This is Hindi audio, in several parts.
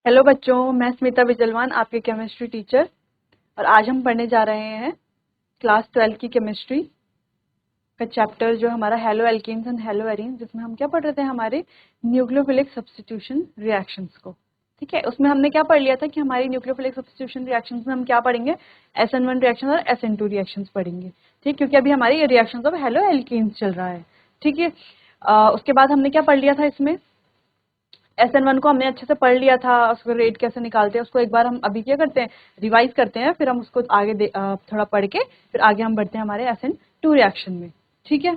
हेलो बच्चों, मैं स्मिता बिजलवान आपके केमिस्ट्री टीचर। और आज हम पढ़ने जा रहे हैं क्लास 12 की केमिस्ट्री का चैप्टर जो हमारा hello alkenes and hello arenes, जिसमें हम क्या पढ़ रहे थे, हमारे न्यूक्लियोफिलिक सब्स्टिट्यूशन रिएक्शंस को। ठीक है, उसमें हमने क्या पढ़ लिया था कि हमारी न्यूक्लियोफिलिक सब्स्टिट्यूशन रिएक्शंस में हम क्या पढ़ेंगे, SN1 रिएक्शन और SN2 रिएक्शंस पढ़ेंगे। ठीक, क्योंकि अभी हमारी रिएक्शंस ऑफ हेलो एल्कीन्स चल रहा है। ठीक है, उसके बाद हमने क्या पढ़ लिया था, इसमें SN1 को हमने अच्छे से पढ़ लिया था, उसको रेट कैसे निकालते हैं उसको एक बार हम अभी क्या करते हैं, रिवाइज करते हैं, फिर हम उसको आगे थोड़ा पढ़ के फिर आगे हम बढ़ते हैं हमारे SN2 रिएक्शन में। ठीक है,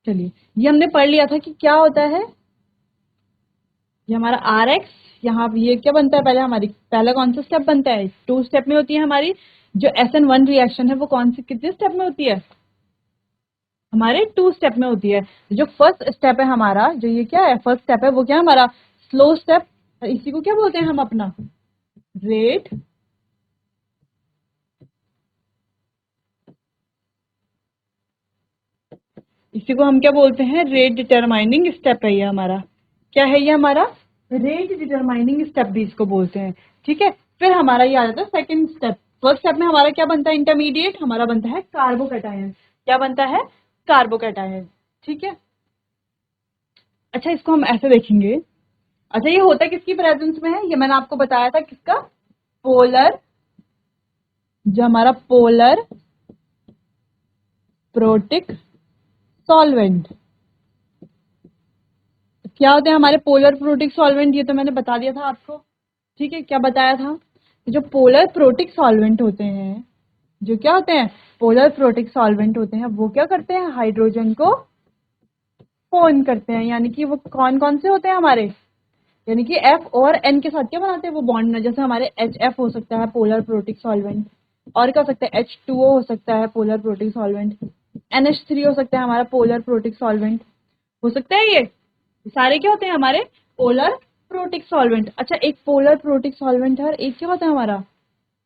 चलिए, ये हमने पढ़ लिया था कि क्या होता है, ये हमारा RX, यहाँ ये क्या बनता है, पहला कौन सा स्टेप बनता है, 2 स्टेप में होती है हमारी। जो SN1 रिएक्शन है वो कौन सी कितने स्टेप में होती है, हमारे 2 स्टेप में होती है। जो फर्स्ट स्टेप है हमारा, जो ये क्या है, फर्स्ट स्टेप है, वो क्या है हमारा स्लो स्टेप। इसी को क्या बोलते हैं हम, अपना रेट इसी को हम क्या बोलते हैं, रेट डिटरमाइनिंग स्टेप है ये हमारा। क्या है ये हमारा, रेट डिटरमाइनिंग स्टेप भी इसको बोलते हैं। ठीक है, फिर हमारा ये आ जाता है सेकंड स्टेप। फर्स्ट स्टेप में हमारा क्या बनता है, इंटरमीडिएट हमारा बनता है कार्बोकैटायन। क्या बनता है, कार्बोकैटायन। ठीक है, अच्छा इसको हम ऐसे देखेंगे। अच्छा, ये होता है किसकी प्रेजेंस में है, ये मैंने आपको बताया था, किसका, पोलर, जो हमारा पोलर प्रोटिक सॉल्वेंट। क्या होते हैं हमारे पोलर प्रोटिक सॉल्वेंट, ये तो मैंने बता दिया था आपको। ठीक है, क्या बताया था, जो पोलर प्रोटिक सॉल्वेंट होते हैं, जो क्या होते हैं, पोलर प्रोटिक सॉल्वेंट होते हैं, वो क्या करते हैं, हाइड्रोजन को फोन करते हैं। यानी कि वो कौन कौन से होते हैं हमारे, यानी कि F और N के साथ क्या बनाते हैं वो बॉन्ड में। जैसे हमारे HF हो सकता है पोलर प्रोटिक सॉल्वेंट, और क्या हो सकता है, H2O हो सकता है पोलर प्रोटिक सॉल्वेंट, NH3 हो सकता है हमारा पोलर प्रोटिक सॉल्वेंट, हो सकता है ये सारे क्या होते हैं हमारे पोलर प्रोटिक सॉल्वेंट। अच्छा, एक पोलर प्रोटिक सॉल्वेंट है और एक क्या होता है हमारा,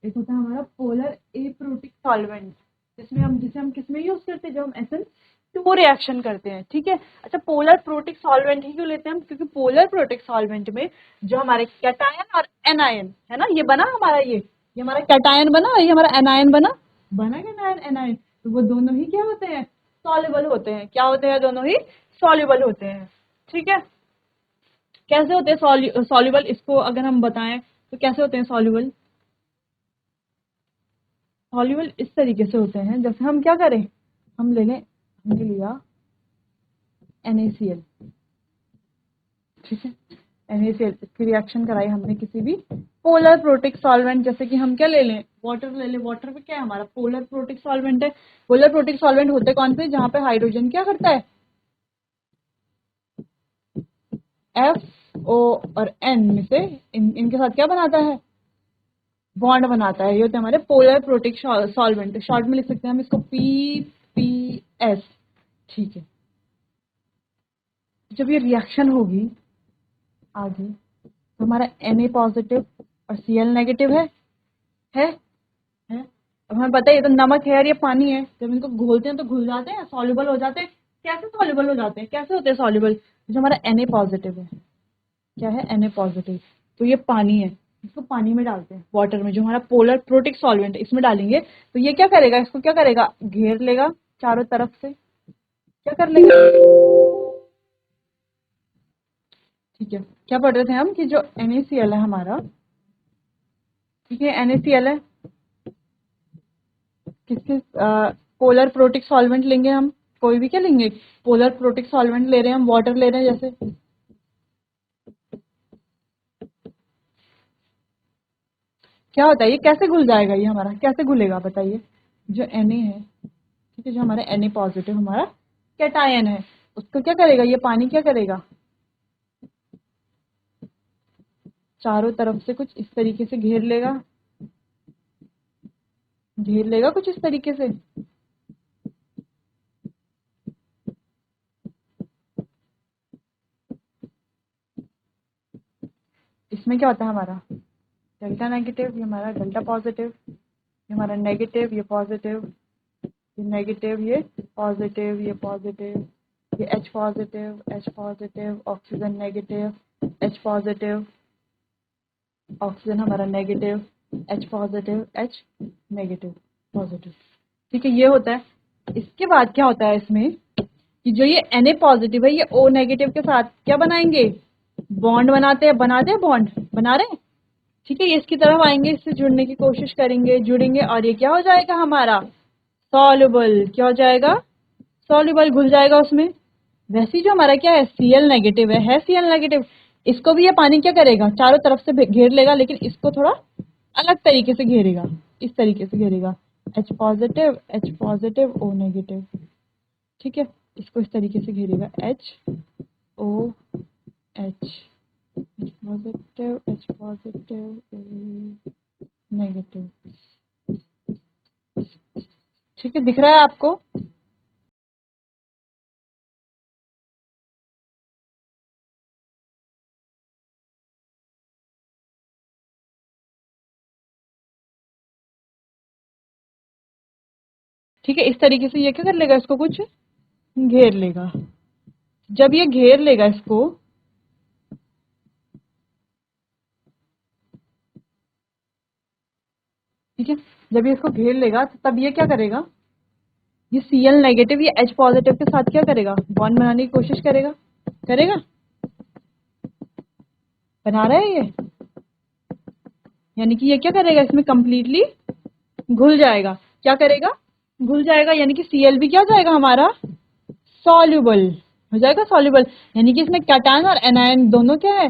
एक होता है हमारा पोलर एप्रोटिक सॉल्वेंट, जिसे हम किसमें यूज करते हैं, जब हम SN2 रिएक्शन करते हैं। ठीक है, अच्छा पोलर प्रोटिक सॉल्वेंट ही क्यों लेते हैं हम, क्योंकि पोलर प्रोटिक सॉल्वेंट में जो हमारे कैटायन और एनायन है ना, ये बना हमारा, ये हमारा कैटायन बना और ये हमारा एनायन बना, कैटायन एनायन, तो वो दोनों ही क्या होते हैं, सॉल्युबल होते हैं। क्या होते हैं, दोनों ही सॉल्युबल होते हैं। ठीक है, कैसे होते हैं सॉल्युबल, इसको अगर हम बताएं तो कैसे होते हैं सॉल्युबल। सॉल्युबल इस तरीके से होते हैं, जैसे हम क्या करें, हम ले लें, हमने लिया NaCl। ठीक है, NaCl, इसकी रिएक्शन कराई हमने किसी भी पोलर प्रोटिक सॉल्वेंट, जैसे कि हम क्या ले लें, वाटर ले लें। वाटर में क्या है हमारा, पोलर प्रोटिक सॉल्वेंट है। पोलर प्रोटिक सॉल्वेंट होते कौन से, जहां पे हाइड्रोजन क्या करता है, F O और N में से इनके साथ क्या बनाता है, बॉन्ड बनाता है। ये होते हैं हमारे पोलर प्रोटिक सॉल्वेंट। शॉर्ट में लिख सकते हैं हम इसको PPS। ठीक है, जब ये रिएक्शन होगी आगे, तो हमारा Na पॉजिटिव और Cl नेगेटिव है है अब हमें पता है ये तो नमक है और ये पानी है, जब इनको घोलते हैं तो घुल जाते हैं, सॉल्युबल हो जाते हैं। कैसे सॉल्युबल हो जाते हैं, कैसे होते हैं सॉल्युबल, जो हमारा Na पॉजिटिव है, क्या है, Na पॉजिटिव, तो ये पानी है, इसको पानी में डालते हैं, वाटर में, जो हमारा पोलर प्रोटिक सॉल्वेंट है इसमें डालेंगे, तो ये क्या करेगा, इसको क्या करेगा, घेर लेगा चारों तरफ से, क्या कर लेगा। ठीक है, क्या पढ़ रहे थे हम, कि जो NaCl है हमारा, ठीक है, NaCl है, किस किस पोलर प्रोटिक सॉल्वेंट लेंगे हम, कोई भी क्या लेंगे, पोलर प्रोटिक सॉल्वेंट ले रहे हैं हम, वाटर ले रहे हैं, जैसे क्या होता है, ये कैसे घुल जाएगा, ये हमारा कैसे घुलेगा बताइए। जो Na है, ठीक है, जो हमारा Na पॉजिटिव हमारा कैटायन है, उसको क्या करेगा, ये पानी क्या करेगा, चारों तरफ से कुछ इस तरीके से घेर लेगा कुछ इस तरीके से। इसमें क्या होता है हमारा डेल्टा नेगेटिव, ये हमारा डेल्टा पॉजिटिव, ये हमारा नेगेटिव, ये पॉजिटिव, ये नेगेटिव, ये पॉजिटिव, ये पॉजिटिव, ये H positive, H positive, oxygen negative, H positive, oxygen हमारा negative, H positive, H negative, positive. ठीक है, ये होता है। इसके बाद क्या होता है इसमें कि जो ये Na पॉजिटिव है ये O नेगेटिव के साथ क्या बनाएंगे, बॉन्ड बनाते हैं बॉन्ड बना रहे हैं। ठीक है, ये इसकी तरफ आएंगे, इससे जुड़ने की कोशिश करेंगे, जुड़ेंगे और ये क्या हो जाएगा हमारा सॉल्युबल। क्या हो जाएगा, सॉल्युबल, घुल जाएगा उसमें। वैसे ही जो हमारा क्या है Cl नेगेटिव है Cl नेगेटिव, इसको भी ये पानी क्या करेगा, चारों तरफ से घेर लेगा, लेकिन इसको थोड़ा अलग तरीके से घेरेगा, इस तरीके से घेरेगा, H पॉजिटिव O नेगेटिव। ठीक है, इसको इस तरीके से घेरेगा, H O H positive, H positive, negative. ठीक है, दिख रहा है आपको। ठीक है, इस तरीके से ये क्या कर लेगा, इसको कुछ घेर लेगा। जब ये घेर लेगा इसको, ठीक है, जब ये इसको घेर लेगा तो तब ये क्या करेगा, ये Cl नेगेटिव ये H पॉजिटिव के साथ क्या करेगा, बॉन्ड बनाने की कोशिश करेगा, करेगा, बना रहा है ये। यानी कि ये क्या करेगा, इसमें कंप्लीटली घुल जाएगा। क्या करेगा, घुल जाएगा, यानी कि Cl भी क्या हो जाएगा हमारा सॉल्युबल हो जाएगा, सॉल्युबल। यानी कि इसमें कैटायन और एनायन दोनों क्या है,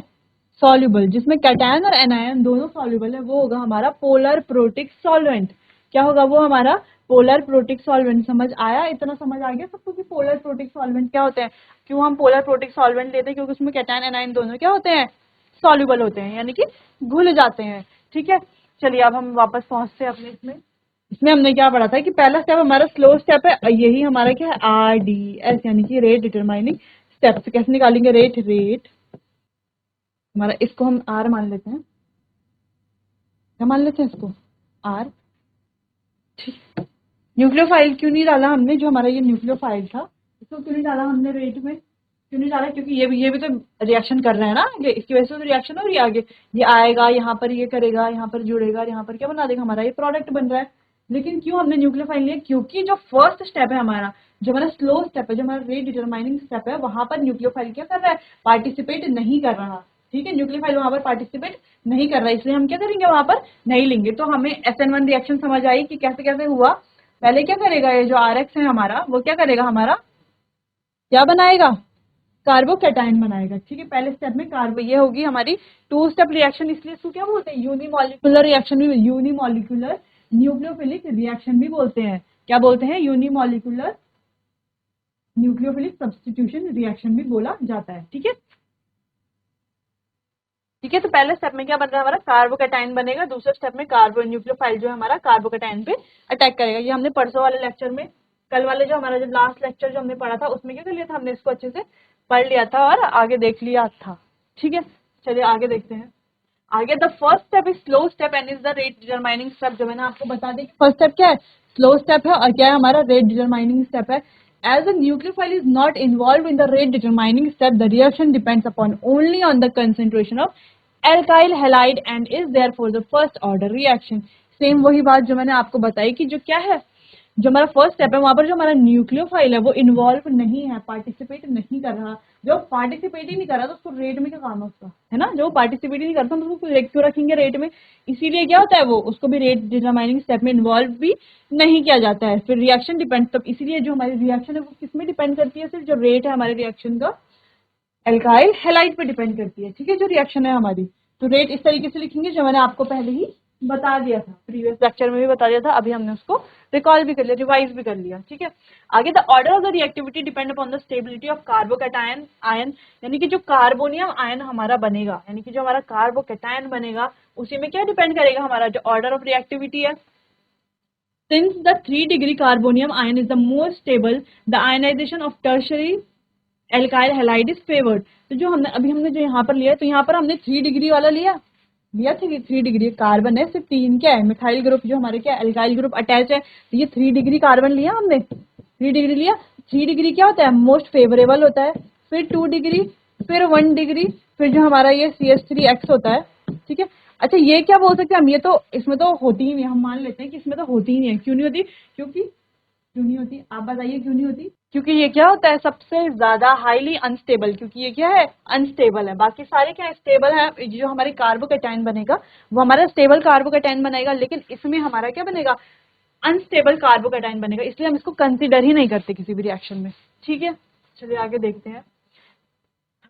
सॉल्युबल। जिसमें कैटायन और एनायन दोनों सॉल्युबल है वो होगा हमारा पोलर प्रोटिक सॉल्वेंट। क्या होगा वो हमारा पोलर प्रोटिक सॉल्वेंट। समझ आया, इतना समझ आ गया सबको कि पोलर प्रोटिक सॉल्वेंट क्या होते हैं, क्यों हम पोलर प्रोटिक सॉल्वेंट लेते हैं, क्योंकि उसमें कैटायन एनायन दोनों क्या होते हैं, सॉल्युबल होते हैं, यानी कि घुल जाते हैं। ठीक है, चलिए अब हम वापस पहुंचते हैं अपने इसमें। इसमें हमने क्या पढ़ा था कि पहला स्टेप हमारा स्लो स्टेप है, यही हमारा क्या है RDS, यानी कि रेट डिटरमाइनिंग स्टेप। से कैसे निकालेंगे, रेट हमारा, इसको हम R मान लेते हैं, क्या मान लेते हैं इसको, R। ठीक, न्यूक्लियोफाइल क्यों नहीं डाला हमने, जो हमारा ये न्यूक्लियोफाइल था इसको क्यों नहीं डाला हमने रेट में, क्यों नहीं डाला, क्योंकि ये भी तो रिएक्शन कर रहा है ना आगे, इसकी वजह से तो रिएक्शन हो रही है आगे। ये आएगा यहाँ पर, ये करेगा, यहाँ पर जुड़ेगा, यहाँ पर क्या बना देगा, हमारा ये प्रोडक्ट बन रहा है। लेकिन क्यों हमने न्यूक्लियोफाइल लिया, क्योंकि जो फर्स्ट स्टेप है हमारा, जो हमारा स्लो स्टेप है, जो हमारा रेट डिटरमाइनिंग स्टेप है, वहां पर न्यूक्लियोफाइल क्या कर रहा है, पार्टिसिपेट नहीं कर रहा। ठीक है, न्यूक्लियोफाइल वहां पर पार्टिसिपेट नहीं कर रहा है, इसलिए हम क्या करेंगे, वहां पर नहीं लेंगे। तो हमें SN1 रिएक्शन समझ आई कि कैसे कैसे हुआ। पहले क्या करेगा, ये जो RX है हमारा, वो क्या करेगा हमारा, क्या बनाएगा, कार्बोकैटायन बनाएगा। ठीक है, पहले स्टेप में कार्बो, ये होगी हमारी 2 स्टेप रिएक्शन, इसलिए इसको क्या बोलते हैं, यूनिमॉलिक्यूलर रिएक्शन भी, यूनिमॉलिक्यूलर न्यूक्लियोफिलिक रिएक्शन भी बोलते हैं। क्या बोलते हैं, यूनिमॉलिक्यूलर न्यूक्लियोफिलिक सब्स्टिट्यूशन रिएक्शन भी बोला जाता है। ठीक है, ठीक है, तो पहले स्टेप में क्या बन रहा है हमारा, कार्बोकैटायन बनेगा। दूसरे स्टेप में कार्बो न्यूक्लियोफाइल जो है हमारा कार्बोकैटायन पे अटैक करेगा। ये हमने परसों वाले लेक्चर में, कल वाले जो हमारा जब लास्ट लेक्चर जो हमने पढ़ा था उसमें क्या कर लिया था, हमने इसको अच्छे से पढ़ लिया था और आगे देख लिया था। ठीक है, चलिए आगे देखते हैं। आगे the first step is slow step and is the rate determining step. जो मैंने आपको बता दी, फर्स्ट स्टेप क्या है, स्लो स्टेप है, और क्या है हमारा, रेट डिटरमाइनिंग स्टेप है। As the nucleophile is not involved in the rate determining step, the reaction depends upon only on the concentration of alkyl halide and is therefore the first order reaction। Same वही बात जो मैंने आपको बताई कि जो क्या है, जो हमारा फर्स्ट स्टेप है वहां पर जो हमारा न्यूक्लियोफाइल है वो इन्वॉल्व नहीं है, पार्टिसिपेट नहीं कर रहा। जो पार्टिसिपेट ही नहीं कर रहा तो उसको रेट में क्या काम है उसका, है ना, जो पार्टिसिपेट ही नहीं करता तो उसको क्यों रखेंगे रेट में। इसीलिए क्या होता है, वो उसको भी रेट डिटरमाइनिंग स्टेप में इन्वॉल्व भी नहीं किया जाता है। फिर रिएक्शन डिपेंड, तब इसीलिए जो हमारी रिएक्शन है वो किस में डिपेंड करती है, सिर्फ जो रेट है हमारे रिएक्शन का एल्काइल हैलाइड पे डिपेंड करती है। ठीक है, जो रिएक्शन है हमारी, तो रेट इस तरीके से लिखेंगे जो मैंने आपको पहले ही बता दिया था, प्रीवियस लेक्चर में भी बता दिया था, अभी हमने उसको रिकॉल भी कर लिया, रिवाइज भी कर लिया। ठीक है, आगे the order of the reactivity depend upon the stability of carbocation ion, यानी कि जो कार्बोनियम आयन हमारा बनेगा, यानी कि जो हमारा कार्बोकैटायन बनेगा उसी में क्या डिपेंड करेगा, हमारा जो ऑर्डर ऑफ रिएक्टिविटी है। Since the 3-degree carbonium ion is the most stable, the ionization of tertiary alkyl halide is favoured. तो जो हमने जो यहाँ पर लिया, तो यहाँ पर हमने 3 डिग्री वाला लिया था कि 3 डिग्री कार्बन है, सिर्फ 3 क्या है, मिथाइल ग्रुप जो हमारे क्या एल्काइल ग्रुप अटैच है, तो ये 3 डिग्री कार्बन लिया हमने, 3 डिग्री लिया। 3 डिग्री क्या होता है, मोस्ट फेवरेबल होता है। फिर 2 डिग्री फिर 1 डिग्री, फिर जो हमारा ये CH3X होता है, ठीक है। अच्छा ये क्या बोल सकते हैं हम, ये तो इसमें तो होती ही नहीं, हम मान लेते हैं कि इसमें तो होती ही नहीं है। क्यों नहीं होती? क्योंकि क्यों नहीं होती, आप बताइए क्यों नहीं होती? क्योंकि ये क्या होता है, सबसे ज्यादा हाईली अनस्टेबल, क्योंकि ये क्या है, अनस्टेबल है। बाकी सारे क्या स्टेबल है, जो हमारे कार्बोकैटायन बनेगा वो हमारा स्टेबल कार्बोकैटायन बनेगा, लेकिन इसमें हमारा क्या बनेगा, अनस्टेबल कार्बोकैटायन बनेगा, इसलिए हम इसको कंसीडर ही नहीं करते किसी भी रिएक्शन में, ठीक है। चलिए आगे देखते हैं।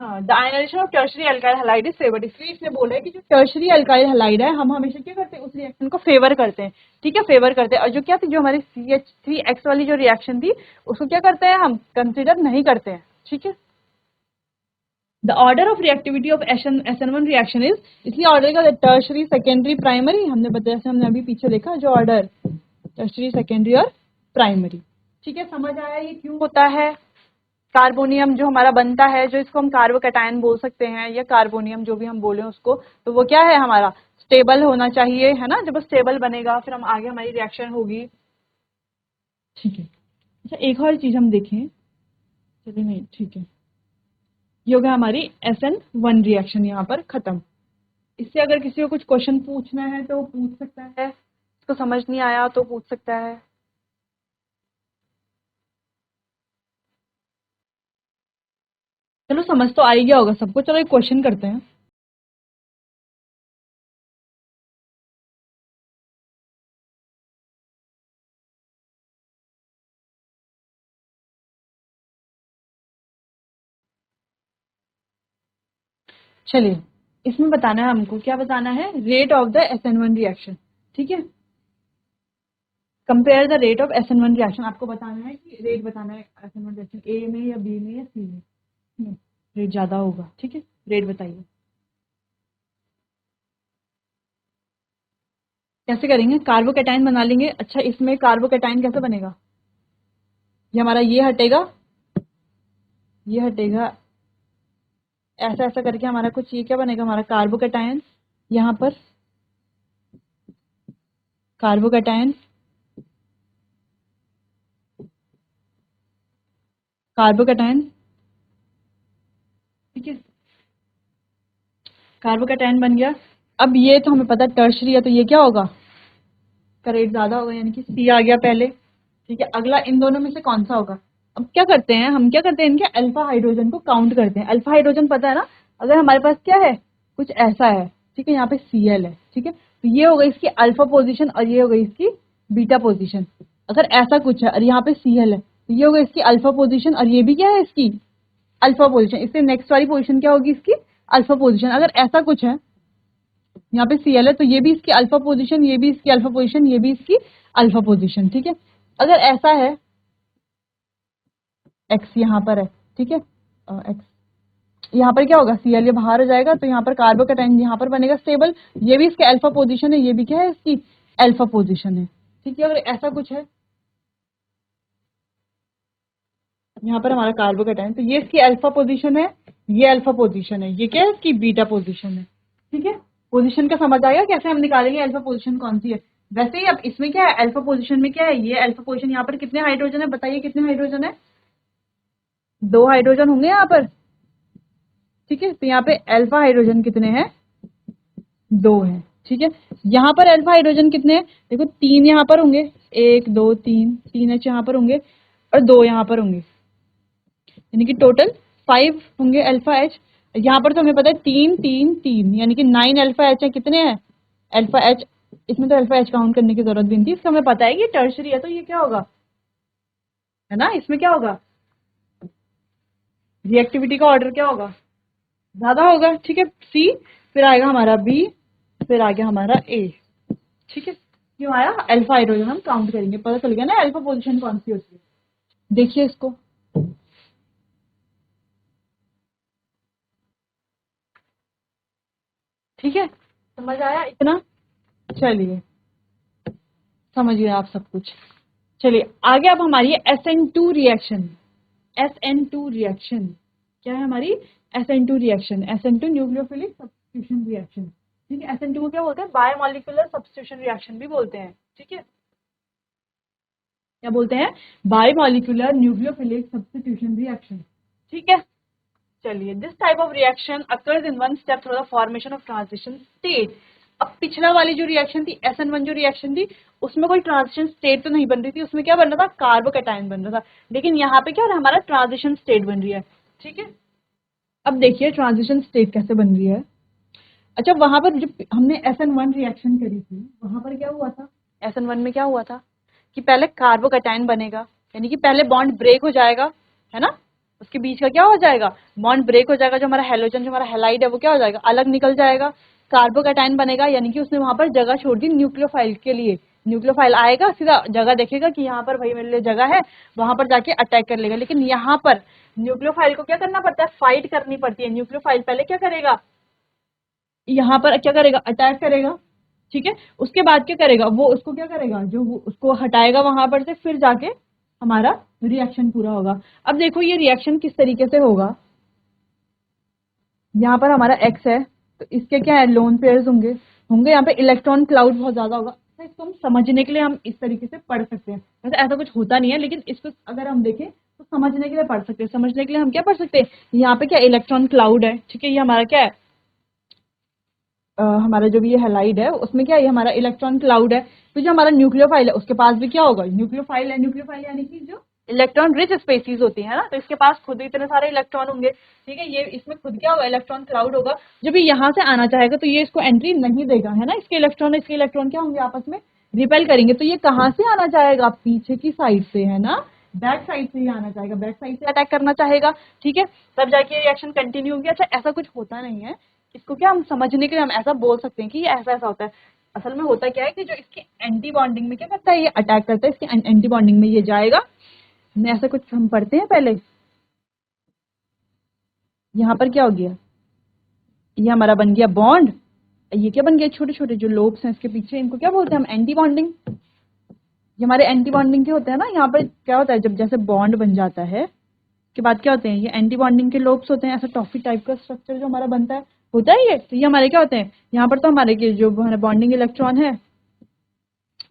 हाँ, the ionization of tertiary alkyl halide is favoured, इसलिए इसने बोला है कि जो टर्शरी अल्काइल हैलाइड है हम हमेशा क्या करते हैं, उस रिएक्शन को फेवर करते हैं, ठीक है, फेवर करते हैं। और जो क्या थी, जो हमारी CH3X वाली जो रिएक्शन थी उसको क्या करते हैं, हम कंसिडर नहीं करते हैं, ठीक है। The order of reactivity of SN1 reaction is, इसलिए ऑर्डर का टर्शरी सेकेंडरी प्राइमरी, हमने बताया, हमने अभी पीछे देखा जो ऑर्डर टर्शरी सेकेंडरी और प्राइमरी, ठीक है। समझ आया ये क्यों होता है। कार्बोनियम जो हमारा बनता है, जो इसको हम कार्बोकैटायन बोल सकते हैं या कार्बोनियम जो भी हम बोले उसको, तो वो क्या है हमारा, स्टेबल होना चाहिए, है ना। जब वो स्टेबल बनेगा फिर हम आगे हमारी रिएक्शन होगी, ठीक है। अच्छा एक और चीज हम देखें, चलिए नहीं ठीक है, ये हो गया हमारी SN1 रिएक्शन यहाँ पर खत्म। इससे अगर किसी को कुछ क्वेश्चन पूछना है तो पूछ सकता है, इसको समझ नहीं आया तो पूछ सकता है। चलो समझ तो आ ही गया होगा सबको, चलो एक क्वेश्चन करते हैं। चलिए इसमें बताना है हमको, क्या बताना है, rate of the SN1 reaction, ठीक है। Compare the rate of SN1 reaction, आपको बताना है कि रेट बताना है SN1 रिएक्शन ए में या बी में या सी में, रेट ज्यादा होगा, ठीक है। रेट बताइए कैसे करेंगे, कार्बोकैटायन बना लेंगे। अच्छा इसमें कार्बोकैटायन कैसे बनेगा, ये हमारा ये हटेगा, ये हटेगा, ऐसा ऐसा करके हमारा कुछ ये क्या बनेगा, हमारा कार्बोकैटायन, यहाँ पर कार्बोकैटायन, कार्बोकैटायन, ठीक है, कार्बोकैटायन बन गया। अब ये तो हमें पता है टर्शरी है, तो ये क्या होगा, का रेट ज्यादा होगा, यानी कि सी आ गया पहले, ठीक है। अगला इन दोनों में से कौन सा होगा, अब क्या करते हैं हम, क्या करते हैं इनके अल्फा हाइड्रोजन को काउंट करते हैं। अल्फा हाइड्रोजन पता है ना, अगर हमारे पास क्या है, कुछ ऐसा है, ठीक है, यहाँ पे Cl है, ठीक है, तो ये हो गई इसकी अल्फा पोजीशन और ये हो गई इसकी बीटा पोजीशन। अगर ऐसा कुछ है और यहाँ पे Cl है, तो ये हो गई इसकी अल्फा पोजीशन और ये भी क्या है इसकी अल्फा पोजीशन, इससे नेक्स्ट वाली पोजीशन क्या होगी इसकी अल्फा पोजीशन। अगर ऐसा कुछ है, यहाँ पे Cl है, तो ये भी इसकी अल्फा पोजीशन, ये भी इसकी अल्फा पोजीशन, ये भी इसकी अल्फा पोजीशन, ठीक है। अगर ऐसा है, एक्स यहाँ पर है, ठीक है, एक्स यहाँ पर क्या होगा, Cl ये बाहर हो जाएगा, तो यहाँ पर कार्बोकैटायन यहाँ पर बनेगा स्टेबल, ये भी इसके अल्फा पोजीशन है, ये भी क्या है इसकी अल्फा पोजीशन है, ठीक है। अगर ऐसा कुछ है, यहाँ पर हमारा कार्बोकैटायन, तो ये इसकी अल्फा पोजीशन है, ये अल्फा पोजीशन है, ये क्या है इसकी बीटा पोजीशन है, ठीक है। पोजीशन का समझ आएगा कैसे हम निकालेंगे अल्फा पोजीशन कौन सी है। वैसे ही अब इसमें क्या है, अल्फा पोजीशन में क्या है, ये अल्फा पोजीशन, यहाँ पर कितने हाइड्रोजन है बताइए, कितने हाइड्रोजन है, 2 हाइड्रोजन होंगे यहाँ पर, ठीक है। तो यहाँ पे अल्फा हाइड्रोजन कितने हैं, 2 है, ठीक है। यहाँ पर अल्फा हाइड्रोजन कितने हैं, देखो 3 यहाँ पर होंगे, 1 2 3, 3 H यहाँ पर होंगे और 2 यहाँ पर होंगे, यानी कि टोटल 5 होंगे अल्फा एच। यहाँ पर तो हमें पता है 3 3 3, यानी कि 9 अल्फा एच है। कितने हैं अल्फा एच, इसमें तो अल्फा एच काउंट करने की जरूरत भी नहीं थी, इसका हमें पता है कि टर्शरी है, तो ये क्या होगा, है ना, इसमें क्या होगा, रिएक्टिविटी का ऑर्डर क्या होगा, ज्यादा होगा, ठीक है। सी, फिर आएगा हमारा बी, फिर आ गया हमारा ए, ठीक है। क्यों आया, अल्फा हाइड्रोजन हम काउंट करेंगे, पता चल गया ना अल्फा पोजीशन कौन सी होती है। देखिए इसको, ठीक है, समझ आया इतना, चलिए समझ गए आप सब कुछ। चलिए आगे अब हमारी SN2 रिएक्शन, SN2 रिएक्शन क्या है हमारी, SN2 reaction, SN2 nucleophilic substitution reaction, ठीक है। SN2 को क्या बोलते हैं, बायोमोलिकुलर सब्स्टिट्यूशन रिएक्शन भी बोलते हैं, ठीक है, क्या बोलते हैं, बायोमोलिकुलर न्यूक्लियोफिलिक सब्स्टिट्यूशन रिएक्शन, ठीक है। चलिए, this type of reaction occurs in one step through the formation of transition state. अब पिछला वाली जो रिएक्शन थी, SN1 जो रिएक्शन थी, उसमें कोई ट्रांजिशन स्टेट तो नहीं बन रही थी, उसमें क्या बन रहा था, कार्बोकैटायन बन रहा था। लेकिन यहाँ पे क्या हो रहा है, हमारा ट्रांजिशन स्टेट बन रही है। ठीक है, अब देखिए ट्रांजिशन स्टेट कैसे बन रही है। अच्छा, वहां पर जब हमने SN1 रिएक्शन करी थी, वहां पर क्या हुआ था, SN1 में क्या हुआ था कि पहले कार्बोकैटायन बनेगा, यानी कि पहले बॉन्ड ब्रेक हो जाएगा, है ना, उसके बीच का क्या हो जाएगा, बॉन्ड ब्रेक हो जाएगा, जो हमारा हेलोजन, जो हमारा हेलाइड है, वो क्या हो जाएगा, अलग निकल जाएगा, कार्बोकैटायन बनेगा, यानी कि उसने वहां पर जगह छोड़ दी न्यूक्लियोफाइल के लिए। न्यूक्लियोफाइल आएगा, सीधा जगह देखेगा कि यहाँ पर भाई मेरे लिए जगह है, वहां पर जाके अटैक कर लेगा। लेकिन यहाँ पर न्यूक्लियोफाइल को क्या करना पड़ता है, फाइट करनी पड़ती है। न्यूक्लियोफाइल पहले क्या करेगा, यहाँ पर क्या करेगा, अटैक करेगा। ठीक है, उसके बाद क्या करेगा, वो उसको क्या करेगा, जो वो उसको हटाएगा वहां पर से, फिर जाके हमारा रिएक्शन पूरा होगा। अब देखो ये रिएक्शन किस तरीके से होगा, यहाँ पर हमारा एक्स है, तो इसके क्या है, लोन पेयर्स होंगे, यहाँ पे इलेक्ट्रॉन क्लाउड बहुत ज्यादा होगा। तो इसको हम समझने के लिए हम इस तरीके से पढ़ सकते हैं। वैसे ऐसा कुछ होता नहीं है, लेकिन इसको अगर हम देखें तो समझने के लिए पढ़ सकते हैं। समझने के लिए हम क्या पढ़ सकते हैं, यहाँ पे क्या इलेक्ट्रॉन क्लाउड है, ठीक है, ये हमारा क्या है, हमारा जो भी ये हेलाइड है उसमें क्या है, ये हमारा इलेक्ट्रॉन क्लाउड है। तो जो हमारा न्यूक्लियोफाइल है उसके पास भी क्या होगा, न्यूक्लियोफाइल है। न्यूक्लियोफाइल यानी कि जो इलेक्ट्रॉन रिच स्पेसीज होती है ना, तो इसके पास खुद इतने सारे इलेक्ट्रॉन होंगे। ठीक है, ये इसमें खुद क्या होगा, इलेक्ट्रॉन क्लाउड होगा। जब ये यहाँ से आना चाहेगा तो ये इसको एंट्री नहीं देगा, है ना, इसके इलेक्ट्रॉन क्या होंगे, आपस में रिपेल करेंगे। तो ये कहाँ से आना चाहेगा, पीछे की साइड से, है ना, बैक साइड से ही आना चाहेगा, बैक साइड से अटैक करना चाहेगा। ठीक है, तब जाके रिएक्शन कंटिन्यू होगी। अच्छा, ऐसा कुछ होता नहीं है, इसको क्या हम समझने के लिए हम ऐसा बोल सकते हैं कि ये ऐसा ऐसा होता है। असल में होता क्या है कि जो इसके एंटी बॉन्डिंग में क्या करता है, ये अटैक करता है, इसके एंटी बॉन्डिंग में ये जाएगा। हमने ऐसा कुछ हम पढ़ते हैं पहले, यहाँ पर क्या हो गया, ये हमारा बन गया बॉन्ड, ये क्या बन गया, छोटे छोटे जो लोब्स हैं इसके पीछे, इनको क्या बोलते हैं हम, एंटी बॉन्डिंग। ये हमारे एंटी बॉन्डिंग के होते हैं ना, यहाँ पर क्या होता है, जब जैसे बॉन्ड बन जाता है के बाद क्या होते हैं, ये एंटी बॉन्डिंग के लोब्स होते हैं, ऐसा टॉफी टाइप का स्ट्रक्चर जो हमारा बनता है, होता है ये। तो ये हमारे क्या होते हैं, यहाँ पर तो हमारे के जो हमारे बॉन्डिंग इलेक्ट्रॉन है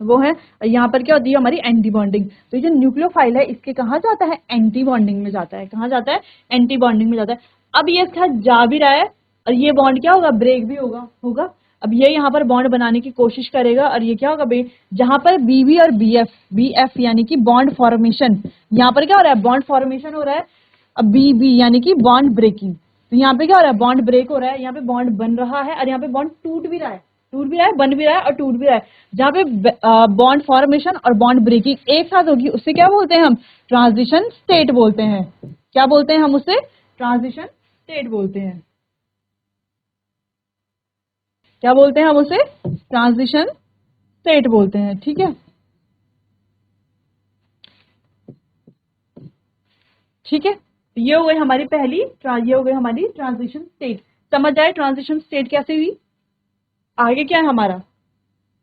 वो है, यहाँ पर क्या होती है, हमारी एंटी बॉन्डिंग। तो ये जो न्यूक्लियोफाइल है इसके कहाँ जाता है, एंटी बॉन्डिंग में जाता है। कहाँ जाता है, एंटी बॉन्डिंग में जाता है। अब ये इसके साथ जा भी रहा है और ये बॉन्ड क्या होगा, ब्रेक भी होगा होगा। अब ये यहाँ पर बॉन्ड बनाने की कोशिश करेगा और ये क्या होगा भाई, जहां पर बीबी और बीएफ यानी कि बॉन्ड फॉर्मेशन, यहाँ पर क्या हो रहा है, बॉन्ड फॉर्मेशन हो रहा है। अब बीबी यानी कि बॉन्ड ब्रेकिंग, तो यहाँ पे क्या हो रहा है, बॉन्ड ब्रेक हो रहा है, यहाँ पे बॉन्ड बन रहा है और यहाँ पे बॉन्ड टूट भी रहा है, बन भी रहा है और टूट भी रहा है। जहाँ पे बॉन्ड फॉर्मेशन और बॉन्ड ब्रेकिंग एक साथ होगी उससे क्या बोलते हैं हम, ट्रांजिशन स्टेट बोलते हैं। क्या बोलते हैं हम उसे, ट्रांजिशन स्टेट बोलते हैं। क्या बोलते हैं हम उसे, ट्रांजिशन स्टेट बोलते हैं। ठीक है, ठीक है, ये हो गई हमारी पहली, ये हो गई हमारी ट्रांजिशन स्टेट। समझ आए ट्रांजिशन स्टेट कैसे हुई। आगे क्या है हमारा,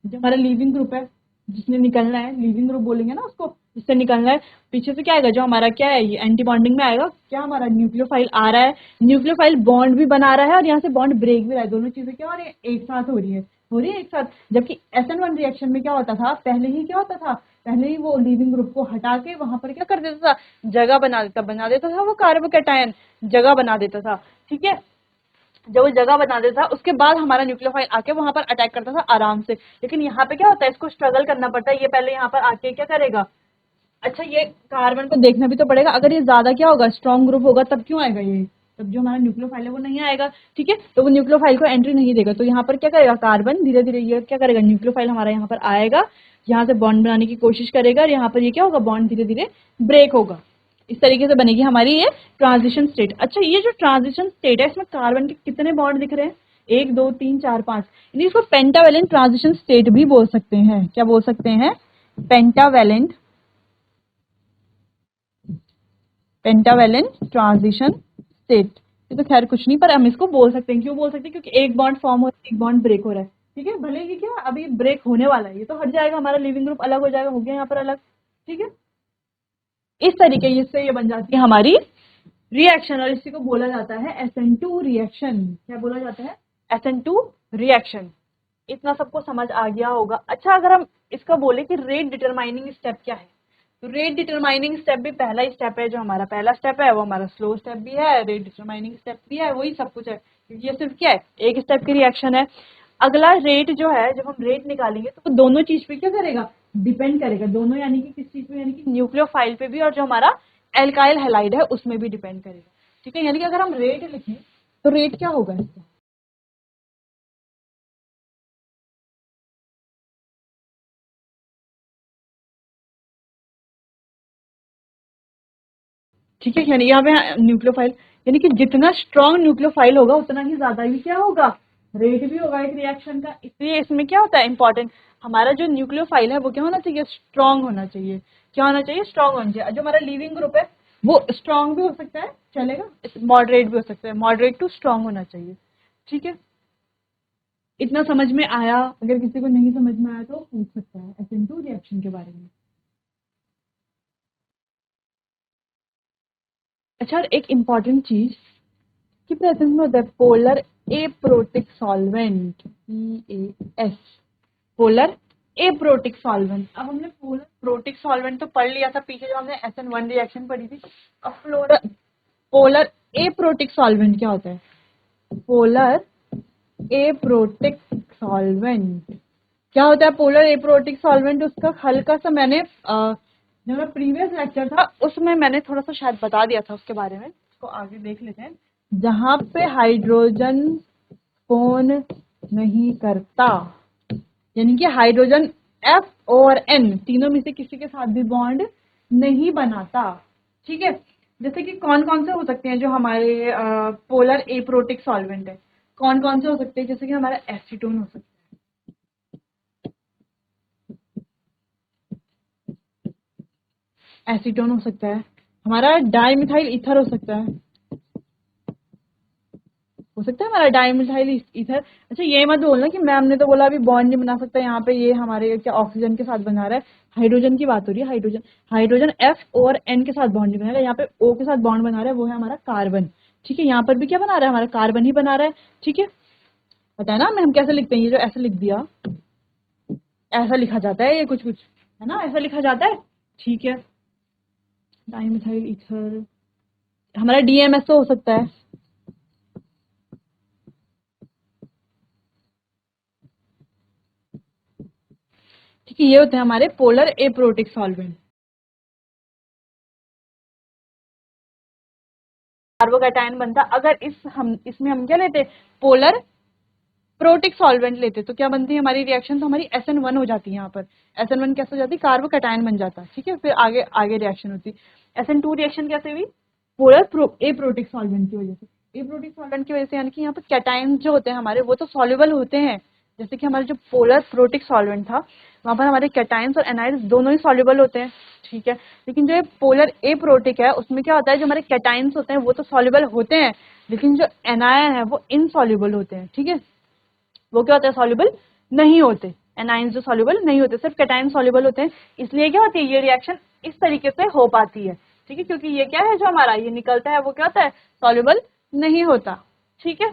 जो हमारा लीविंग ग्रुप है, जिसने निकलना है, लीविंग ग्रुप बोलेंगे ना उसको, जिससे निकलना है, पीछे से क्या आएगा, जो हमारा क्या है, ये एंटी बॉन्डिंग में आएगा, क्या हमारा न्यूक्लियोफाइल आ रहा है। न्यूक्लियोफाइल बॉन्ड भी बना रहा है और यहाँ से बॉन्ड ब्रेक भी रहा है। दोनों चीजें क्या हो रही है, एक साथ हो रही है, एक साथ। जबकि SN1 रिएक्शन में क्या होता था, पहले ही क्या होता था, पहले ही वो लीविंग ग्रुप को हटा के वहां पर क्या कर देता था, जगह बना देता था वो कार्बोकैटायन, जगह बना देता था। ठीक है, जब वो जगह बना देता था उसके बाद हमारा न्यूक्लियोफाइल आके वहां पर अटैक करता था आराम से। लेकिन यहाँ पे क्या होता है, इसको स्ट्रगल करना पड़ता है, ये पहले यहाँ पर आके क्या करेगा। अच्छा, ये कार्बन को देखना भी तो पड़ेगा, अगर ये ज्यादा क्या होगा, स्ट्रॉन्ग ग्रुप होगा, तब क्यों आएगा ये, तब जो हमारा न्यूक्लियोफाइल है वो नहीं आएगा। ठीक है, तो वो न्यूक्लियोफाइल को एंट्री नहीं देगा। तो यहाँ पर क्या करेगा, कार्बन धीरे धीरे ये क्या करेगा, न्यूक्लियोफाइल हमारा यहाँ पर आएगा, यहाँ से बॉन्ड बनाने की कोशिश करेगा और यहाँ पर ये क्या होगा, बॉन्ड धीरे धीरे ब्रेक होगा। इस तरीके से बनेगी हमारी ये ट्रांजिशन स्टेट। अच्छा, ये जो ट्रांजिशन स्टेट है इसमें कार्बन के कितने बॉन्ड दिख रहे हैं, 1 2 3 4 5, इसको पेंटावेलेंट ट्रांजिशन स्टेट भी बोल सकते हैं। क्या बोल सकते हैं, पेंटावेलेंट ट्रांजिशन स्टेट। ये तो खैर कुछ नहीं, पर हम इसको बोल सकते हैं। क्यों बोल सकते हैं, क्योंकि एक बॉन्ड फॉर्म हो रहा है, एक बॉन्ड ब्रेक हो रहा है। ठीक है, भले ही क्या अभी ब्रेक होने वाला है, ये तो हट जाएगा, हमारा लिविंग ग्रुप अलग हो जाएगा, हो गया यहाँ पर अलग। ठीक है, इस तरीके से ये बन जाती है हमारी रिएक्शन और इसी को बोला जाता है SN2 रिएक्शन। क्या बोला जाता है, SN2 रिएक्शन। इतना सबको समझ आ गया होगा। अच्छा, अगर हम इसका बोले कि रेट डिटरमाइनिंग स्टेप क्या है, तो रेट डिटरमाइनिंग स्टेप भी पहला ही स्टेप है, जो हमारा पहला स्टेप है वो हमारा स्लो स्टेप भी है, रेट डिटरमाइनिंग स्टेप भी है, वही सब कुछ है, क्योंकि ये सिर्फ क्या है, एक स्टेप की रिएक्शन है। अगला रेट जो है, जब हम रेट निकालेंगे तो वो दोनों चीज पे क्या करेगा, डिपेंड करेगा, दोनों यानी कि किस चीज पे, यानी कि न्यूक्लियोफाइल पे भी और जो हमारा एल्काइल हैलाइड है उसमें भी डिपेंड करेगा। ठीक है, यानी कि अगर हम रेट लिखें तो रेट क्या होगा इसका, ठीक है, यानी यहाँ पे न्यूक्लियोफाइल, यानी कि जितना स्ट्रॉन्ग न्यूक्लियोफाइल होगा उतना ही ज्यादा ही क्या होगा, रेट भी होगा एक रिएक्शन का। इसलिए इसमें क्या होता है इंपॉर्टेंट, हमारा जो न्यूक्लियोफाइल है वो क्या होना चाहिए, स्ट्रॉन्ग होना चाहिए। क्या होना चाहिए, स्ट्रॉन्ग होना चाहिए। जो हमारा लीविंग ग्रुप है वो स्ट्रॉन्ग भी हो सकता है, चलेगा, मॉडरेट भी हो सकता है, मॉडरेट टू स्ट्रॉन्ग होना चाहिए। ठीक है, इतना समझ में आया? अगर किसी को नहीं समझ में आया तो पूछ सकता है SN2 रिएक्शन के बारे में। अच्छा, और एक इम्पॉर्टेंट चीज की प्रेजेंस में होता है polar aprotic solvent, PAS, polar aprotic solvent. अब हमने पोलर प्रोटिक सॉल्वेंट तो पढ़ लिया था पीछे जब हमने SN1 रिएक्शन पढ़ी थी। अब पोलर एप्रोटिक सॉल्वेंट क्या होता है, पोलर एप्रोटिक सॉल्वेंट क्या होता है, पोलर एप्रोटिक सॉल्वेंट, उसका हल्का सा मैंने जो मेरा प्रीवियस लेक्चर था उसमें मैंने थोड़ा सा शायद बता दिया था उसके बारे में, उसको आगे देख लेते हैं। जहां पे हाइड्रोजन फोन नहीं करता, यानी कि हाइड्रोजन F और N तीनों में से किसी के साथ भी बॉन्ड नहीं बनाता। ठीक है, जैसे कि कौन कौन से हो सकते हैं जो हमारे पोलर एप्रोटिक सॉल्वेंट है, कौन कौन से हो सकते हैं, जैसे कि हमारा एसीटोन हो सकता है, एसीटोन हो सकता है, हमारा डाइमिथाइल ईथर हो सकता है, हो सकता है हमारा डाइमिथाइल ईथर। अच्छा, ये मत बोलना कि मैम ने तो बोला अभी बॉन्ड नहीं बना सकता, यहाँ पे ये हमारे क्या ऑक्सीजन के साथ बना रहा है, हाइड्रोजन की बात हो रही है, हाइड्रोजन हाइड्रोजन F और N के साथ बॉन्ड नहीं बना रहा है, यहाँ पे O के साथ बॉन्ड बना रहा है, वो है हमारा कार्बन। ठीक है, यहाँ पर भी क्या बना रहा है, हमारा कार्बन ही बना रहा है। ठीक है, पता है ना हम कैसे लिखते हैं, ये जो ऐसे लिख दिया, ऐसा लिखा जाता है, ये कुछ कुछ है ना, ऐसा लिखा जाता है। ठीक है, डाइमिथाइल ईथर, हमारा DMSO हो सकता है। ठीक है, ये होते हैं हमारे पोलर एप्रोटिक सॉल्वेंट। कार्बोकैटायन बनता, अगर इसमें हम क्या लेते, पोलर प्रोटिक सॉल्वेंट लेते तो क्या बनती है हमारी रिएक्शन, तो हमारी SN1 हो जाती है। यहाँ पर SN1 कैसे हो जाती है, कार्बोकैटायन बन जाता है। ठीक है, फिर आगे आगे रिएक्शन होती है। SN2 रिएक्शन कैसे हुई, पोलर एप्रोटिक सॉल्वेंट की वजह से, एप्रोटिक सॉल्वेंट की वजह से, यानी कि यहाँ पर कैटायन जो होते हैं हमारे वो तो सॉल्युबल होते हैं, जैसे कि हमारा जो पोलर प्रोटिक सॉल्वेंट था वहां पर हमारे कैटायंस और एनाइड्स दोनों ही सॉल्युबल होते हैं। ठीक है, लेकिन जो पोलर एप्रोटिक है उसमें क्या होता है, जो हमारे कैटायंस होते हैं वो तो सॉल्युबल होते हैं, लेकिन जो एनायन है वो इनसॉल्युबल होते हैं। ठीक है, वो क्या होता है, सॉल्युबल नहीं होते, एनाइंस जो सॉल्युबल नहीं होते, सिर्फ कैटायन सॉल्युबल होते हैं। इसलिए क्या होती है, ये रिएक्शन इस तरीके से हो पाती है। ठीक है, क्योंकि ये क्या है, जो हमारा ये निकलता है वो क्या होता है, सॉल्युबल नहीं होता। ठीक है,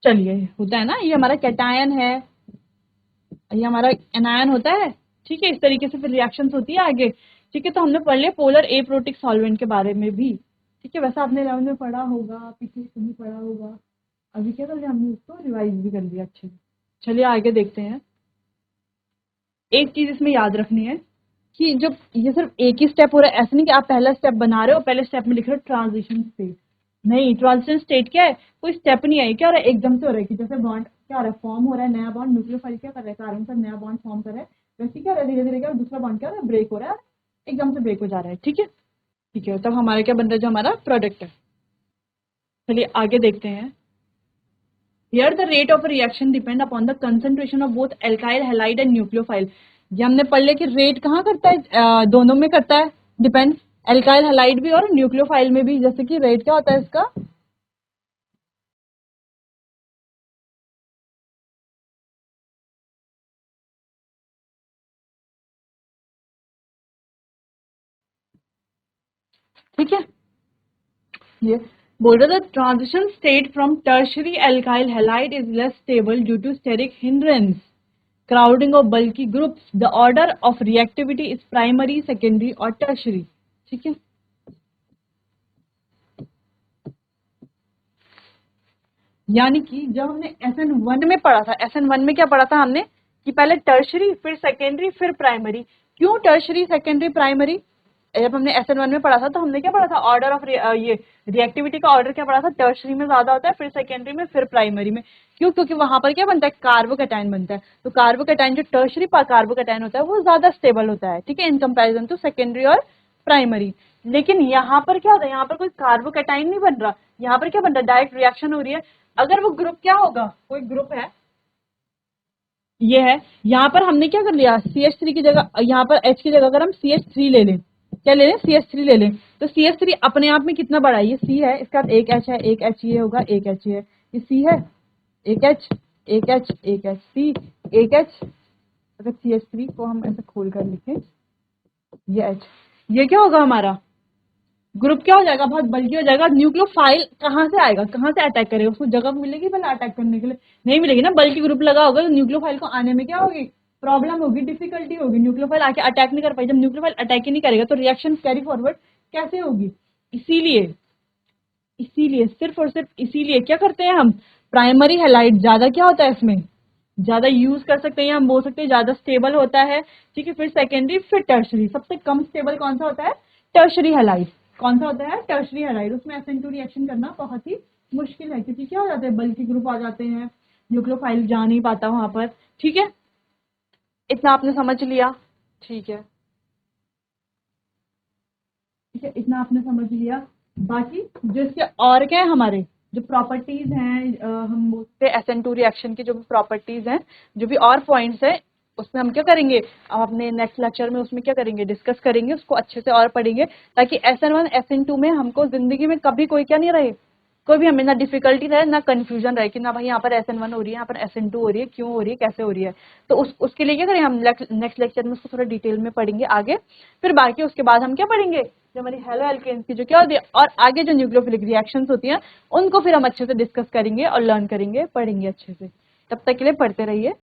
चलिए, होता है ना, ये हमारा कैटायन है, ये हमारा एनायन होता है। ठीक है, इस तरीके से फिर रिएक्शंस होती है आगे। ठीक है, तो हमने पढ़ लिया पोलर एप्रोटिक सॉल्वेंट के बारे में भी। ठीक है, वैसा आपने 11 में पढ़ा होगा, पीछे कहीं पढ़ा होगा, अभी क्या कर लिया हमने, उसको रिवाइज भी कर लिया अच्छे से। चलिए आगे देखते हैं। एक चीज इसमें याद रखनी है कि जब ये सिर्फ एक ही स्टेप हो रहा है, ऐसा नहीं कि आप पहला स्टेप बना रहे हो, पहले स्टेप में लिख रहे हो ट्रांजिशन स्टेट, नहीं, ट्रांजिशन स्टेट क्या है, कोई स्टेप नहीं है, क्या हो रहा है, एकदम से हो रहा है कि जैसे बॉन्ड क्या हो रहा है, फॉर्म हो रहा है नया बॉन्ड, न्यूक्लियोफाइल क्या कर रहा है, कार्बन पर नया बॉन्ड फॉर्म कर रहा है, वैसे क्या हो रहा है, धीरे धीरे क्या दूसरा बॉन्ड क्या हो रहा है, ब्रेक हो रहा है, एकदम से ब्रेक हो जा रहा है। ठीक है, ठीक है, तब हमारा क्या बन रहा है, जो हमारा प्रोडक्ट है। चलिए आगे देखते हैं। Here the rate of a reaction depend upon the concentration of both alkyl halide and nucleophile। ये हमने पढ़ लिया कि रेट कहाँ करता है, दोनों में करता है डिपेंड, एल्काइल हैलाइड भी और न्यूक्लियोफाइल में भी। जैसे कि रेट क्या होता है इसका, ठीक है, ये बोल रहा था transition state from tertiary alkyl halide is less stable due to steric hindrance. Crowding of bulky groups, the order of reactivity is primary, secondary और टर्शरी। ठीक है, यानी कि जब हमने SN1 में पढ़ा था, SN1 में क्या पढ़ा था हमने कि पहले टर्शरी फिर सेकेंडरी फिर प्राइमरी। क्यों टर्शरी सेकेंडरी प्राइमरी? जब हमने SN1 में पढ़ा था तो हमने क्या पढ़ा था, ऑर्डर ऑफ ये रिएक्टिविटी का ऑर्डर क्या पढ़ा था, टर्शरी में ज्यादा होता है, फिर सेकेंडरी में, फिर प्राइमरी में। क्यों? क्योंकि वहां पर क्या बनता है, कार्बोकैटायन बनता है। तो कार्बोकैटायन जो टर्शरी कार्बोकैटायन होता है वो ज्यादा स्टेबल होता है, ठीक है, इन कंपेरिजन टू सेकेंडरी और प्राइमरी। लेकिन यहाँ पर क्या होता है, यहाँ पर कोई कार्बोकैटायन नहीं बन रहा, यहाँ पर क्या बन रहा है, डायरेक्ट रिएक्शन हो रही है। अगर वो ग्रुप क्या होगा, कोई ग्रुप है, ये है, यहाँ पर हमने क्या कर लिया, CH3 की जगह, यहाँ पर H की जगह अगर हम CH3 ले लें, क्या ले लें, CH3 ले लें, तो CH3 अपने आप में कितना बड़ा है, ये C है, इसका एक H है, एक H ये होगा, एक H ये है, ये C है, एक H, एक H, एक H, C, एक H। अगर CH3 को हम ऐसे खोल कर लिखें, ये H, ये क्या होगा हमारा ग्रुप, क्या हो जाएगा, बहुत बल्कि हो जाएगा। न्यूक्लियोफाइल कहाँ से आएगा, कहाँ से अटैक करेगा, उसको जगह मिलेगी पहले अटैक करने के लिए, नहीं मिलेगी ना। बल्कि ग्रुप लगा होगा तो न्यूक्लियोफाइल को आने में क्या होगी, प्रॉब्लम होगी, डिफिकल्टी होगी, न्यूक्लियोफाइल आके अटैक नहीं कर पाई। जब न्यूक्लियोफाइल अटैक ही नहीं करेगा तो रिएक्शन कैरी फॉरवर्ड कैसे होगी। इसीलिए इसीलिए सिर्फ और सिर्फ इसीलिए क्या करते हैं हम, प्राइमरी हैलाइड ज्यादा क्या होता है इसमें, ज्यादा यूज कर सकते हैं, हम बोल सकते हैं ज्यादा स्टेबल होता है। ठीक है, फिर सेकेंडरी, फिर टर्शरी। सबसे कम स्टेबल कौन सा होता है, टर्शरी हैलाइड। कौन सा होता है, टर्शरी हैलाइड। उसमें SN2 रिएक्शन करना बहुत ही मुश्किल है, क्योंकि क्या हो जाते हैं, बल्कि ग्रुप आ जाते हैं, न्यूक्लियोफाइल जा नहीं पाता वहां पर। ठीक है, इतना आपने समझ लिया। ठीक है, ठीक है, इतना आपने समझ लिया। बाकी जो इसके और क्या है, हमारे जो प्रॉपर्टीज हैं, हम बोलते हैं SN2 रिएक्शन की जो भी प्रॉपर्टीज हैं, जो भी और पॉइंट्स हैं, उसमें हम क्या करेंगे, अब अपने नेक्स्ट लेक्चर में उसमें क्या करेंगे, डिस्कस करेंगे, उसको अच्छे से और पढ़ेंगे, ताकि SN1 SN2 में हमको जिंदगी में कभी कोई क्या नहीं रहे, कोई भी हमें ना डिफिकल्टी रहे, ना कंफ्यूजन रहे कि ना भाई यहाँ पर SN1 हो रही है, यहाँ पर SN2 हो रही है, क्यों हो रही है, कैसे हो रही है। तो उसके लिए क्या करें, हम नेक्स्ट लेक्चर में उसको थोड़ा डिटेल में पढ़ेंगे आगे। फिर बाकी उसके बाद हम क्या पढ़ेंगे, जो हमारी हेलो एल्केन्स की जो क्या होती है, और आगे जो न्यूक्लियोफिलिक रिएक्शंस होती हैं उनको फिर हम अच्छे से डिस्कस करेंगे और लर्न करेंगे, पढ़ेंगे अच्छे से। तब तक के लिए पढ़ते रहिए।